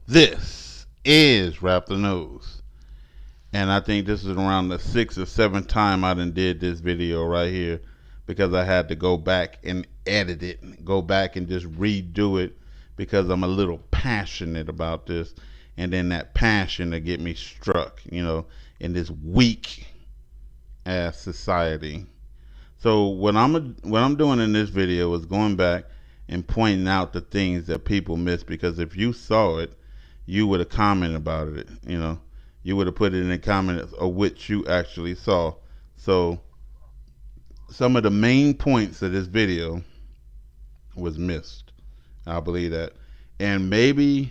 This is Wrap the News. And I think this is around the 6th or 7th time I done did this video right here, because I had to go back and edit it, go back and just redo it, because I'm a little passionate about this, and then that passion to get me struck, in this weak ass society. So what I'm doing in this video is going back and pointing out the things that people miss, because if you saw it, you would have commented about it, you would have put it in the comments of which you actually saw. So some of the main points of this video was missed. I believe that. And maybe,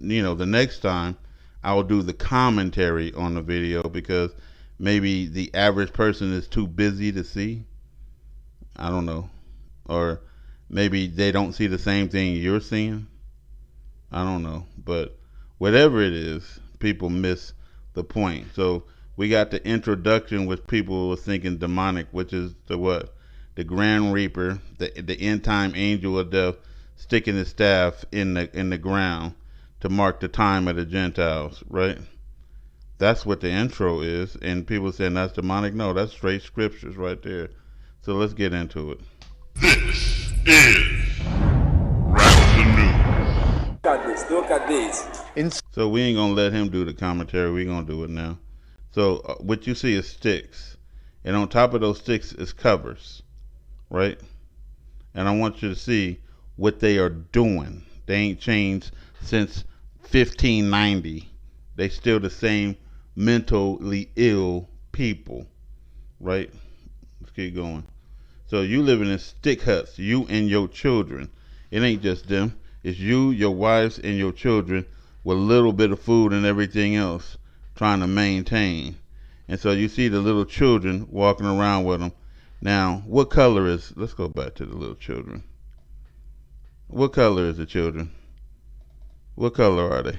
the next time I'll do the commentary on the video, because maybe the average person is too busy to see. I don't know. Or maybe they don't see the same thing you're seeing. I don't know. But whatever it is, people miss the point. So we got the introduction, which people were thinking demonic, which is the what? The Grand Reaper, the end time angel of death, sticking his staff in the ground to mark the time of the Gentiles, right? That's what the intro is, and people saying that's demonic. No, that's straight scriptures right there. So let's get into it. This is Wrap the News. Look at this. Look at this. So we ain't gonna let him do the commentary. We gonna do it now. So what you see is sticks, and on top of those sticks is covers, right? And I want you to see what they are doing. They ain't changed since 1590. They still the same mentally ill people, right? Let's keep going. So you living in stick huts, you and your children. It ain't just them. It's you, your wives, and your children with a little bit of food and everything else trying to maintain. And so you see the little children walking around with them. Now, what color is, let's go back to the little children. What color is the children? What color are they?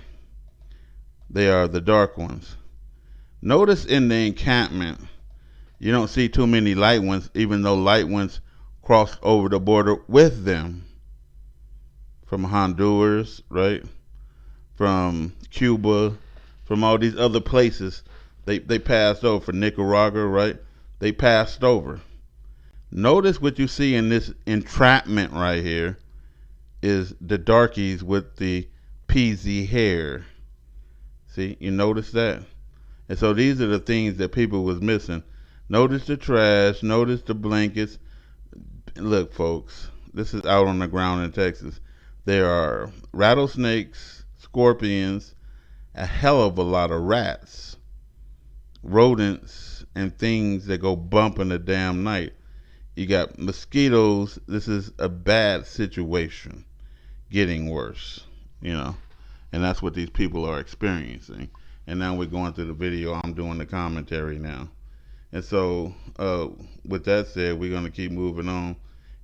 They are the dark ones. Notice in the encampment, you don't see too many light ones, even though light ones crossed over the border with them. From Honduras, right? From Cuba, from all these other places. They passed over. For Nicaragua, right? They passed over. Notice what you see in this entrapment right here is the darkies with the peasy hair. See, you notice that? And so these are the things that people was missing. Notice the trash, notice the blankets. Look, folks, this is out on the ground in Texas. There are rattlesnakes, scorpions, a hell of a lot of rats, rodents, and things that go bump in the damn night. You got mosquitoes. This is a bad situation, getting worse, and that's what these people are experiencing. And now we're going through the video. I'm doing the commentary now. And so with that said, we're going to keep moving on.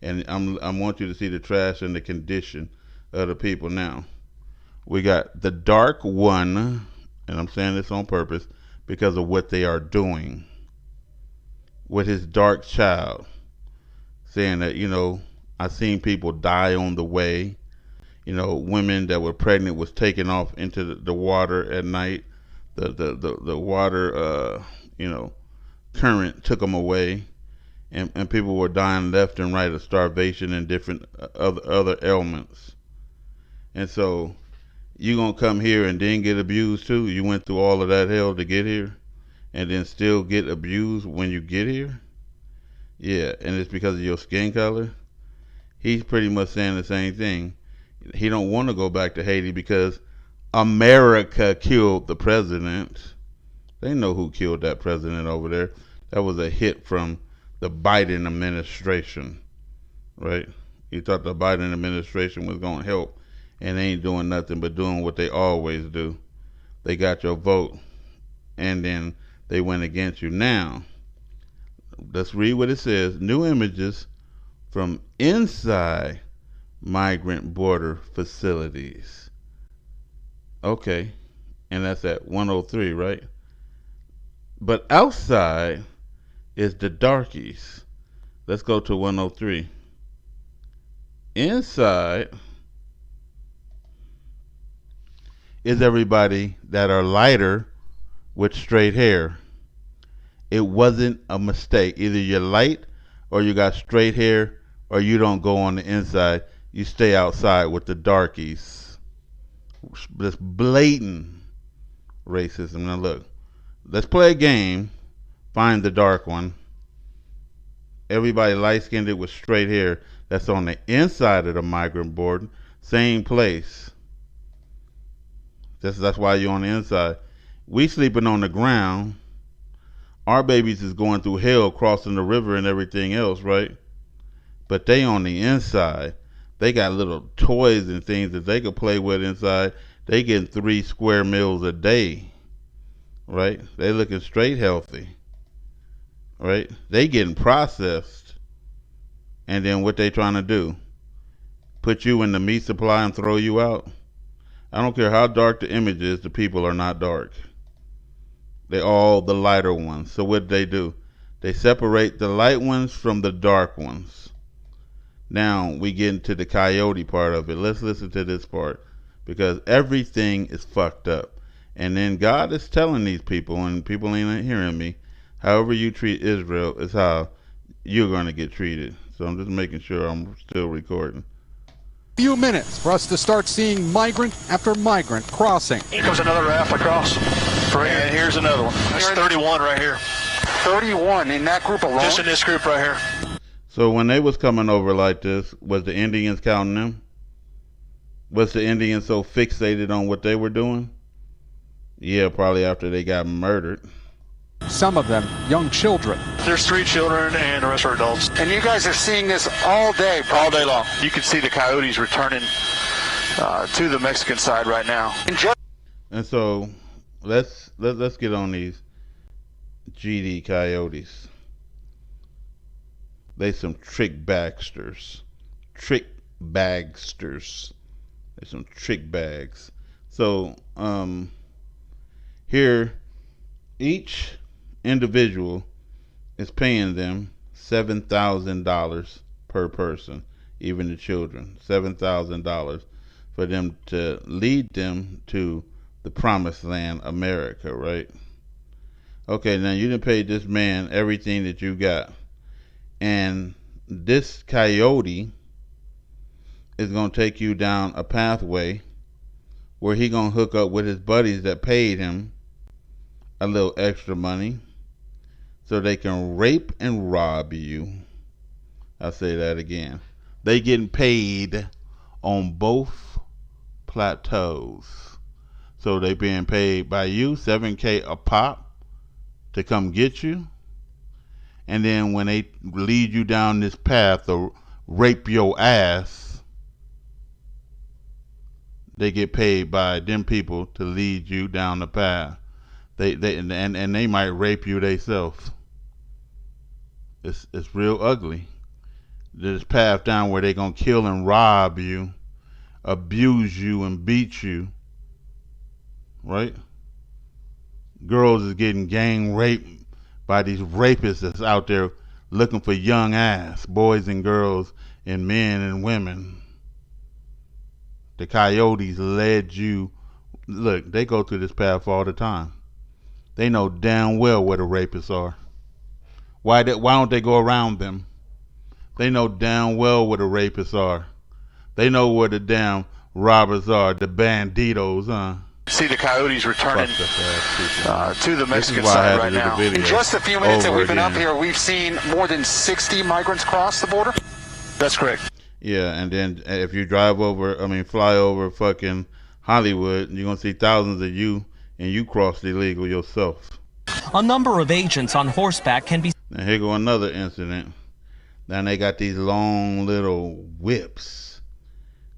And I want you to see the trash and the condition of the people now. We got the dark one, and I'm saying this on purpose because of what they are doing with his dark child. Saying that, I've seen people die on the way. Women that were pregnant was taken off into the water at night. The water, current took them away. And people were dying left and right of starvation and different other ailments. And so you gonna come here and then get abused too? You went through all of that hell to get here and then still get abused when you get here? Yeah, and it's because of your skin color? He's pretty much saying the same thing. He don't want to go back to Haiti because America killed the president. They know who killed that president over there. That was a hit from the Biden administration, right? You thought the Biden administration was going to help, and they ain't doing nothing but doing what they always do. They got your vote, and then they went against you. Now, let's read what it says. New images from inside migrant border facilities. Okay, and that's at 103, right? But outside is the darkies. Let's go to 103. Inside is everybody that are lighter with straight hair. It wasn't a mistake. Either you're light or you got straight hair or you don't go on the inside. You stay outside with the darkies. This blatant racism. Now look, let's play a game. Find the dark one. Everybody light skinned with straight hair that's on the inside of the migrant board. Same place. That's why you're on the inside. We sleeping on the ground. Our babies is going through hell crossing the river and everything else, right? But they on the inside. They got little toys and things that they could play with inside. They getting 3 square meals a day, right? They looking straight healthy, right? They getting processed. And then what they trying to do? Put you in the meat supply and throw you out? I don't care how dark the image is, the people are not dark. They all the lighter ones. So what do? They separate the light ones from the dark ones. Now we get into the coyote part of it. Let's listen to this part, because everything is fucked up. And then God is telling these people, and people ain't hearing me, however you treat Israel is how you're going to get treated. So I'm just making sure I'm still recording. Few minutes for us to start seeing migrant after migrant crossing. Here comes another raft across. And here's another one. That's 31 right here. 31 in that group alone? Just in this group right here. So when they was coming over like this, was the Indians counting them? Was the Indians so fixated on what they were doing? Yeah, probably after they got murdered. Some of them young children. There's 3 children and the rest are adults. And you guys are seeing this all day? All day long. You can see the coyotes returning to the Mexican side right now. And so let's get on these GD coyotes. They some trick bagsters. Trick bagsters. They some trick bags. So here each individual is paying them $7,000 per person, even the children, $7,000 for them to lead them to the promised land, America, right? Okay, now you done paid this man everything that you got, and this coyote is gonna take you down a pathway where he gonna hook up with his buddies that paid him a little extra money so they can rape and rob you. I'll say that again. They getting paid on both plateaus. So they being paid by you, $7K a pop, to come get you. And then when they lead you down this path to rape your ass, they get paid by them people to lead you down the path. They might rape you themselves. It's real ugly. This path down where they gonna kill and rob you, abuse you and beat you, right? Girls is getting gang raped by these rapists that's out there looking for young ass, boys and girls and men and women. The coyotes led you. Look, they go through this path all the time. They know damn well where the rapists are. Why don't they go around them? They know damn well where the rapists are. They know where the damn robbers are, the banditos, huh? See the coyotes returning to the Mexican side right now. In just a few minutes that we've been up here, we've seen more than 60 migrants cross the border? That's correct. Yeah, and then if you fly over fucking Hollywood, you're going to see thousands of you, and you crossed illegal yourself. A number of agents on horseback can be... And here go another incident. Now they got these long little whips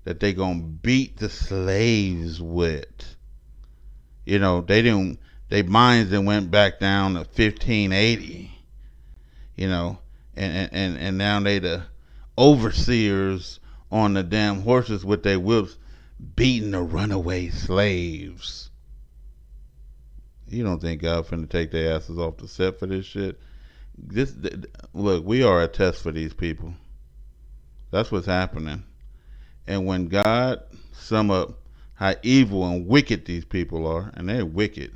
that they gonna beat the slaves with. You know, they minds that went back down to 1580. You know, and now they the overseers on the damn horses with their whips beating the runaway slaves. You don't think God finna take their asses off the set for this shit? Look, we are a test for these people. That's what's happening. And when God sum up how evil and wicked these people are, and they're wicked,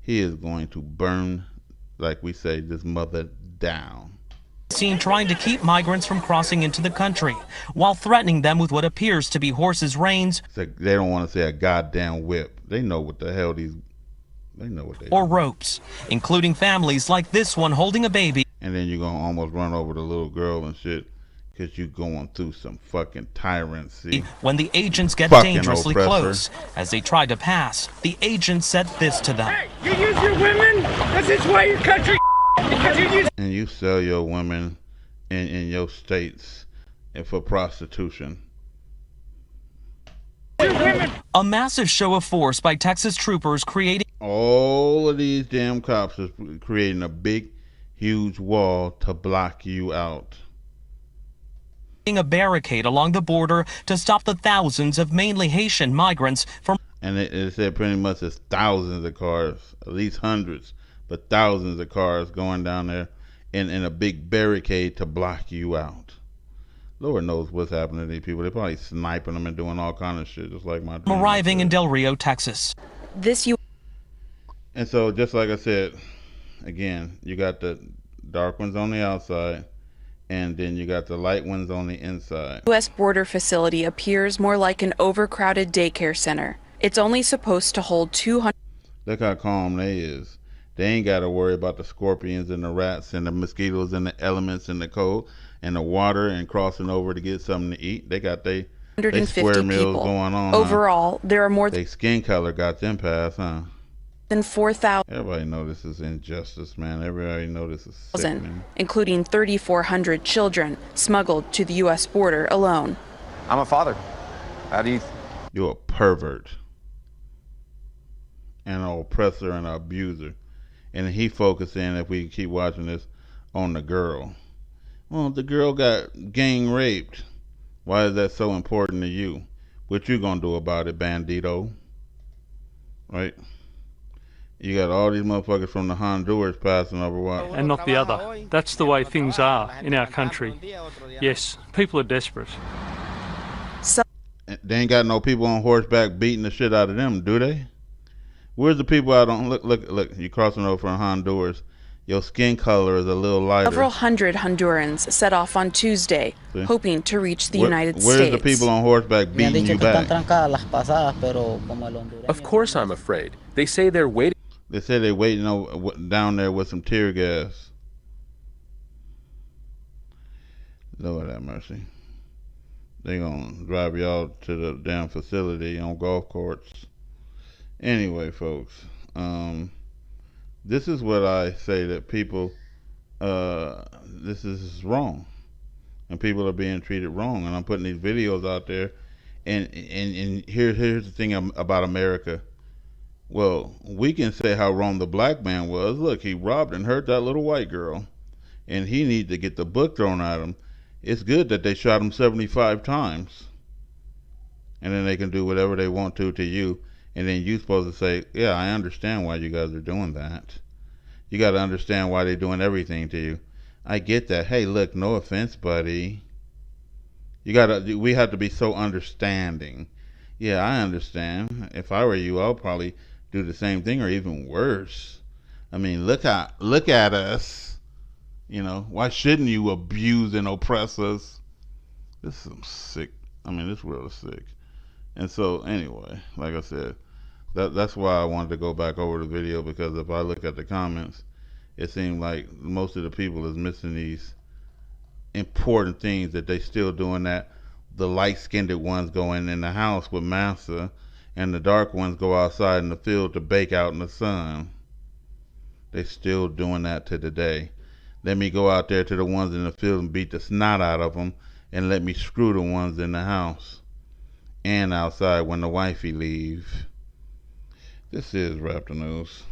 he is going to burn, like we say, this mother down. Seen trying to keep migrants from crossing into the country, while threatening them with what appears to be horses' reins. They don't want to say a goddamn whip. They know what the hell they know what they or do. Ropes, including families like this one holding a baby. And then you're going to almost run over the little girl and shit because you're going through some fucking tyrancy. When the agents get fucking dangerously oppressor. close, as they try to pass, the agents said this to them. Hey, you use your women? This is why your country because you use. And you sell your women in your states and for prostitution. A massive show of force by Texas troopers creating All of these damn cops is creating a big, huge wall to block you out. a barricade along the border to stop the thousands of mainly Haitian migrants from. And it said pretty much it's thousands of cars, at least hundreds, but thousands of cars going down there in a big barricade to block you out. Lord knows what's happening to these people. They're probably sniping them and doing all kind of shit, just like my arriving in Del Rio, Texas. And so, just like I said, again, you got the dark ones on the outside, and then you got the light ones on the inside. U.S. border facility appears more like an overcrowded daycare center. It's only supposed to hold 200. Look how calm they is. They ain't got to worry about the scorpions and the rats and the mosquitoes and the elements and the cold and the water and crossing over to get something to eat. They got they square meals going on. Overall, there are more They skin color got them passed, huh? than 4,000, Everybody know this is injustice, man. Everybody know this is sick, man. including 3,400 children smuggled to the U.S. border alone. I'm a father. How do you? You're a pervert and an oppressor and an abuser. And he focusing, if we keep watching this, on the girl. Well, the girl got gang raped. Why is that so important to you? What you gonna do about it, bandito? Right? You got all these motherfuckers from the Honduras passing over. What? And not the other. That's the way things are in our country. Yes, people are desperate. They ain't got no people on horseback beating the shit out of them, do they? Where's the people out on? Look! You crossing over from Honduras. Your skin color is a little lighter. Several hundred Hondurans set off on Tuesday, hoping to reach the United Where's States. the people on horseback beating you back? Of course I'm afraid. They say they're waiting. They say they're waiting down there with some tear gas. Lord have mercy. They gonna drive y'all to the damn facility on golf courts. Anyway, folks, this is what I say that people, this is wrong, and people are being treated wrong. And I'm putting these videos out there, and here's the thing about America. Well, we can say how wrong the black man was. Look, he robbed and hurt that little white girl, and he needs to get the book thrown at him. It's good that they shot him 75 times, and then they can do whatever they want to you. And then you're supposed to say, yeah, I understand why you guys are doing that. You got to understand why they're doing everything to you. I get that. Hey, look, no offense, buddy. We have to be so understanding. Yeah, I understand. If I were you, I'll probably do the same thing or even worse. I mean, look at us. You know, why shouldn't you abuse and oppress us? This is some sick. I mean, this world is sick. And so, anyway, like I said, that's why I wanted to go back over the video, because if I look at the comments, it seemed like most of the people is missing these important things, that they still doing that. The light-skinned ones go in the house with massa, and the dark ones go outside in the field to bake out in the sun. They still doing that to today. Let me go out there to the ones in the field and beat the snot out of them, and let me screw the ones in the house and outside when the wifey leave. This is Raptor News.